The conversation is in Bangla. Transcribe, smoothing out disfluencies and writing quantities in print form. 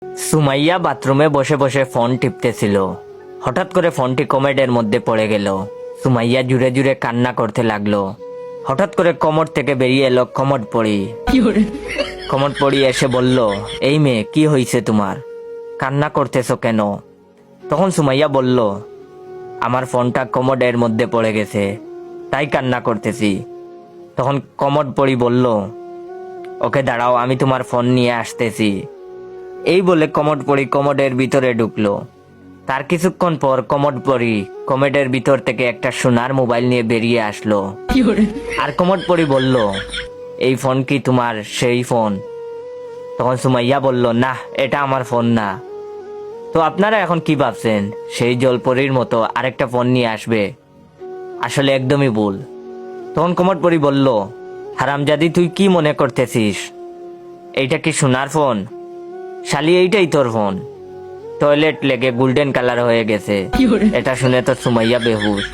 সুমাইয়া বাথরুমে বসে বসে ফোন টিপতেছিল। হঠাৎ করে ফোনটি কমেডের মধ্যে পড়ে গেল। সুমাইয়া জুড়ে জুড়ে কান্না করতে লাগলো। হঠাৎ করে কমোড থেকে বেরিয়ে এলো কমোড পড়ি। কমোড পড়ি এসে বলল, এই মেয়ে, কি হয়েছে তোমার? কান্না করতেছো কেন? তখন সুমাইয়া বলল, আমার ফোনটা কমোডের মধ্যে পড়ে গেছে, তাই কান্না করতেছি। তখন কমোড পড়ি বলল, ওকে দাঁড়াও, আমি তোমার ফোন নিয়ে আসতেছি। এই বলে কমোড পড়ি কমোডের ভিতরে ঢুকলো। তার কিছুক্ষণ পর কমোড পড়ি কমোডের ভিতর থেকে একটা সোনার মোবাইল নিয়ে বেরিয়ে আসলো। আর কমোড পড়ি বলল, এই ফোন কি তোমার সেই ফোন? তখন সুমাইয়া বলল, না, এটা আমার ফোন না। তো আপনারা এখন কি ভাবছেন, সেই জলপরীর মতো আরেকটা ফোন নিয়ে আসবে? আসলে একদমই ভুল। তখন কমোড পড়ি বলল, হারামজাদি, তুই কি মনে করতেছিস? এইটা কি সোনার ফোন? শালি, এইটাই তোর ফোন। টয়লেট লেগে গোল্ডেন কালার হয়ে গেছে। এটা শুনে তো সুমাইয়া বেহুশ।